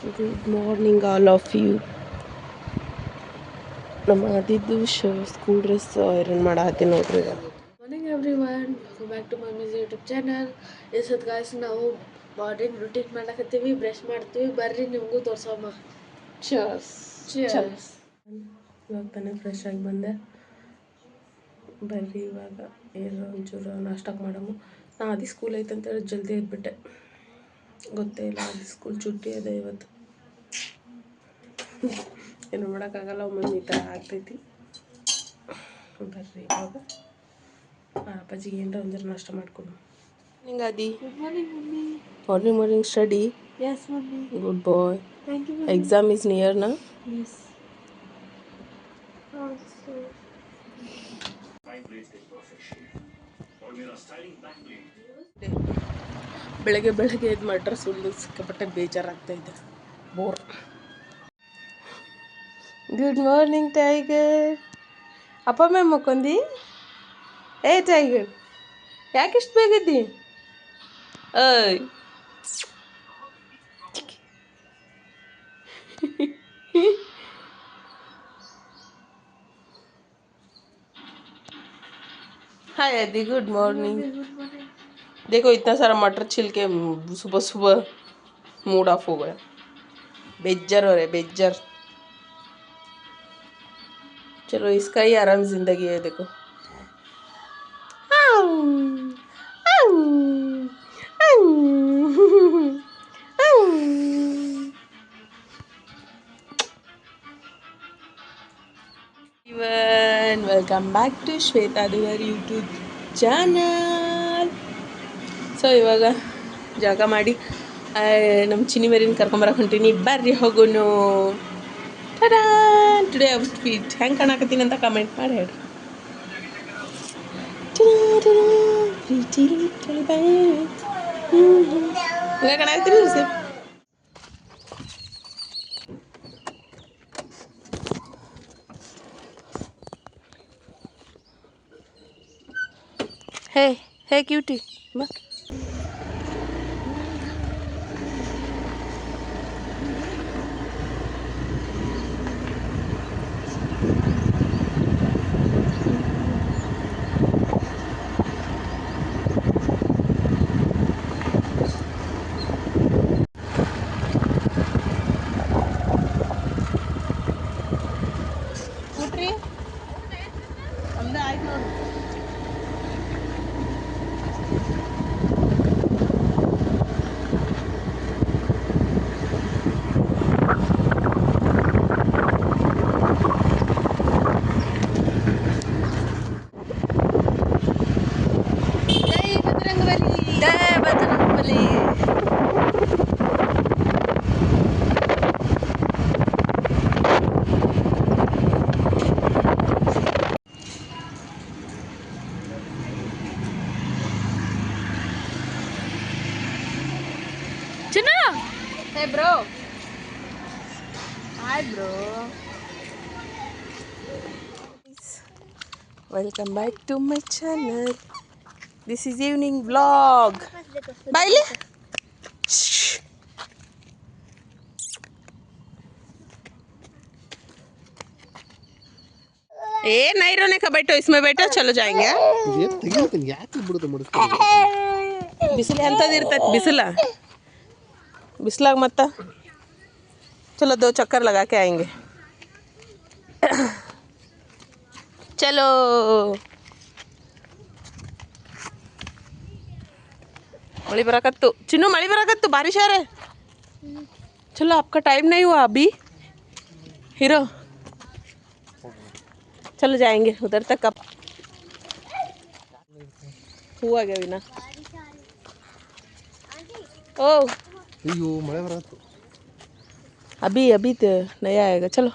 Good morning all of you. ನಮ್ಮ ಅದಿದ್ದು school dress iron ಮಾಡತ್ತೀನಿ ನೋಡ್ರಿ. Morning everyone, welcome back to mummy's YouTube channel. ಎಷ್ಟೊತ್ತು guys ನಾವು ಮಾರ್ನಿಂಗ್ ರೂಟೀನ್ ಮಾಡಕತ್ತೀವಿ, ಬ್ರಷ್ ಮಾಡ್ತೀವಿ. ಬರ್ರಿ ನಿಮಗೂ ತೋರ್ಸಮ್ಮ. ಚರ್ಸ್ ಚರ್ಸ್. ಇವಾಗ ತಾನೇ ಫ್ರೆಶ್ ಆಗಿ ಬಂದೆ. ಬರ್ರಿ ಇವಾಗ ಏನು ಒಂಚೂರು ನಾಷ್ಟಕ್ಕೆ ಮಾಡಮು. ನಾ ಅದಿ ಸ್ಕೂಲ್ ಐತೆ ಅಂತೇಳಿ ಜಲ್ದಿ ಎದ್ಬಿಟ್ಟೆ. ಗೊತ್ತೇ ಇಲ್ಲ, ಅದಿ ಸ್ಕೂಲ್ ಚುಟ್ಟಿ ಅದೇ ಇವತ್ತು. ಏನು ಮಾಡೋಕ್ಕಾಗಲ್ಲ, ಒಮ್ಮೆ ಈ ಥರ ಆಗ್ತೈತಿ. ಬರ್ರಿ ಇವಾಗ ಅಪ್ಪಾಜಿಗೆ ಏನರ ಒಂದರ ನಾಷ್ಟ ಮಾಡಿಕೊಡು. ನಿಂಗೆ ಅದಿ good morning mummy. Morning study. Yes mummy. Good boy. Thank you. Exam is near ನಾ. ಎಸ್. ಬೆಳಗ್ಗೆ ಎದ್ದು ಮಾಡ್ರೆ ಸುಳ್ಳು ಸಿಕ್ಕಾಪಟ್ಟೆ ಬೇಜಾರಾಗ್ತಾಯಿದೆ, ಬೋರ್. Good morning tiger. ಅಪ್ಪ ಮ್ಯಾಮ್ ಮಕ್ಕೊಂದಿ? ಏ ಟೈಗರ್, ಯಾಕೆ ಇಷ್ಟು ಬೇಗಿದ್ದಿ? ಏಯ್ हाय आदि, गुड मॉर्निंग. देखो इतना सारा मटर छिल के सुबह सुबह मूड ऑफ हो गया. बेज्जर हो रहे, बेज्जर. चलो इसका ही आराम जिंदगी है. देखो everyone, welcome back to Shweta Dugar YouTube channel. So ಇವಾಗ ಜಾಗ ಮಾಡಿ ನಮ್ಮ ಚಿನ್ನಿ ಮೇರಿನ ಕರ್ಕೊಂಬರಕ್ಕೆ ಹೊಂಟೀನಿ. ಬರ್ರಿ ಹೋಗುನು. ಟಡಾ, ಟುಡೇ ಔಟ್ಫಿಟ್ ಹೆಂಗೆ ಕಾಣಕತ್ತೀನಿ ಅಂತ ಕಮೆಂಟ್ ಮಾಡಿ ಹೇಳ್ರಿ. ಹಿಂಗೆ ಕಾಣಕತ್ತೀನಿ ಸರ್. ಹೇ ಕ್ಯೂಟಿ ಬಾ. ಕೂಟ್ರಿ ನಮ್ದು ಆಯ್ತು ನೋಡಿ. Hey bro. Hi bro. Welcome back to my channel. This is evening vlog. Bye. ए नहीं रोने का बैठो, इसमें बैठो, चलो जाएंगे. बिसिल ಎಂತದ ಇರ್ತೈತಿ ಬಿಸಿಲ बिस्लाग मत. चलो 2 चक्कर लगा के आएंगे. चलो मड़ी बराकत्तु चिन्नू, मड़ी बराकत्तु, बारिश आ रहा है. चलो आपका टाइम नहीं हुआ अभी हीरो. चलो जाएंगे उधर तक. अब हुआ क्या बिना. ओ अभी तो नया आएगा. चलो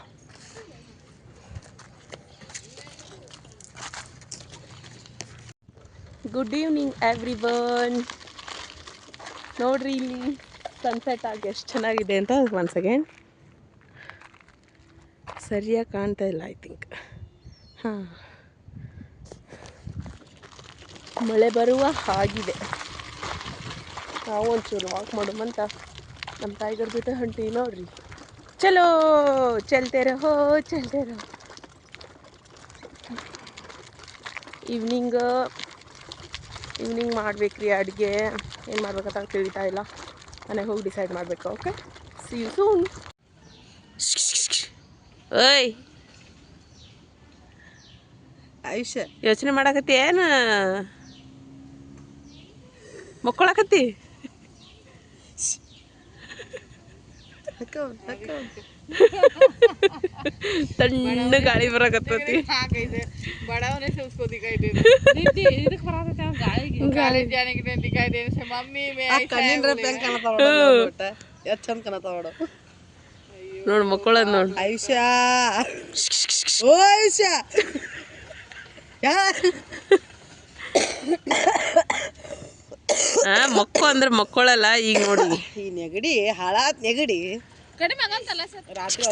ಗುಡ್ ಈವ್ನಿಂಗ್ ಎವ್ರಿವನ್. ನೋಡ್ರಿ ಇಲ್ಲಿ ಸನ್ಸೆಟ್ ಆಗಿ ಎಷ್ಟು ಚೆನ್ನಾಗಿದೆ ಅಂತ. ಒನ್ ಸೆಕೆಂಡ್, ಸರಿಯಾಗಿ ಕಾಣ್ತಾ ಇಲ್ಲ ಐ ಥಿಂಕ್. ಹಾಂ, ಮಳೆ ಬರುವ ಹಾಗಿದೆ. ನಾವು ಒಂಚೂರು ವಾಕ್ ಮಾಡೋಮಂತ ನಮ್ಮ ಟೈಗರ್ ಜೊತೆ ಹೊಂಟಿ ನೋಡ್ರಿ. ಚಲೋ ಚಲ್ತೆ ರಹೋ ಚಲ್ತೆ ರಹೋ. ಈವ್ನಿಂಗ್ ಮಾಡ್ಬೇಕ್ರಿ ಅಡುಗೆ. ಏನು ಮಾಡ್ಬೇಕಂತ ತಿಳಿತಾ ಇಲ್ಲ. ಮನೆಗೆ ಹೋಗಿ ಡಿಸೈಡ್ ಮಾಡಬೇಕು. Okay, see you soon. ಓಯ್ ಆಯುಷ್ಯ ಯೋಚನೆ ಮಾಡಕತ್ತಿ ಏನು? ಮಕ್ಕಳಕತ್ತಿ? ತಣ್ಣ ಗಾಳಿ ಬರಕತ್ತತಿ. ನೋಡು ಮಕ್ಕಳದ್ ನೋಡು. ಆಯುಷ್ಯ ಓ ಆಯುಷ್ಯ ಮಕ್ಕಳು ಅಂದ್ರೆ ಮಕ್ಕಳಲ್ಲ. ಈಗ ನೋಡಿ ಈ ನೆಗಡಿ ಹಾಳಾತ್ ನೆಗಡಿ ರಾತ್ರಿ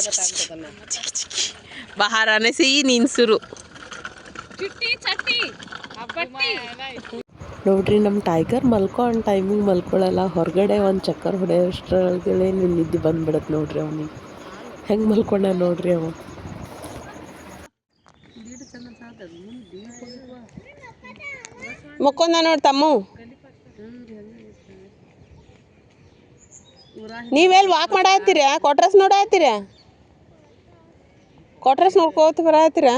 ಬಹಾರಾನೆ ಸಿಹಿ ನಿನ್ಸುರು. ನೋಡ್ರಿ, ನಮ್ಮ ಟೈಗರ್ ಮಲ್ಕೊಳ್ಳೋ ಟೈಮಿಗೆ ಮಲ್ಕೊಳ್ಳಲ್ಲ. ಹೊರಗಡೆ ಒಂದು ಚಕ್ಕರ್ ಹೊಡೆಯೋಷ್ಟ್ರೊಳಗಡೆ ನಿದ್ದೆ ಬಂದ್ಬಿಡತ್ತೆ ನೋಡ್ರಿ ಅವನಿಗೆ. ಹೆಂಗೆ ಮಲ್ಕೊಂಡ ನೋಡ್ರಿ ಅವ. ಮಕ್ಕೊಂದ ನೋಡಿ ತಮ್ಮು. ನೀವೆಲ್ಲಿ ವಾಕ್ ಮಾಡತ್ತೀರ? ಕ್ವಾಟ್ರಸ್ ನೋಡತ್ತೀರ? ಕ್ವಾಟ್ರಸ್ ನೋಡ್ಕೋತ ಬರತ್ತೀರ?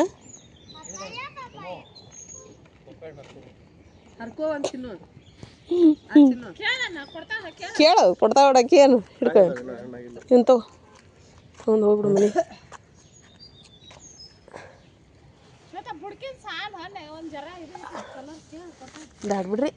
ಕೇಳು, ಕೊಡ್ತಾ ಹೊಡಕ್ಕೆ ಏನು ಹಿಡ್ಕೊ ಇಂತು ಒಂದು ಹೋಗ್ಬಿಡು ಮನೆ. ಬ್ಯಾಡ್ಬಿಡ್ರಿ.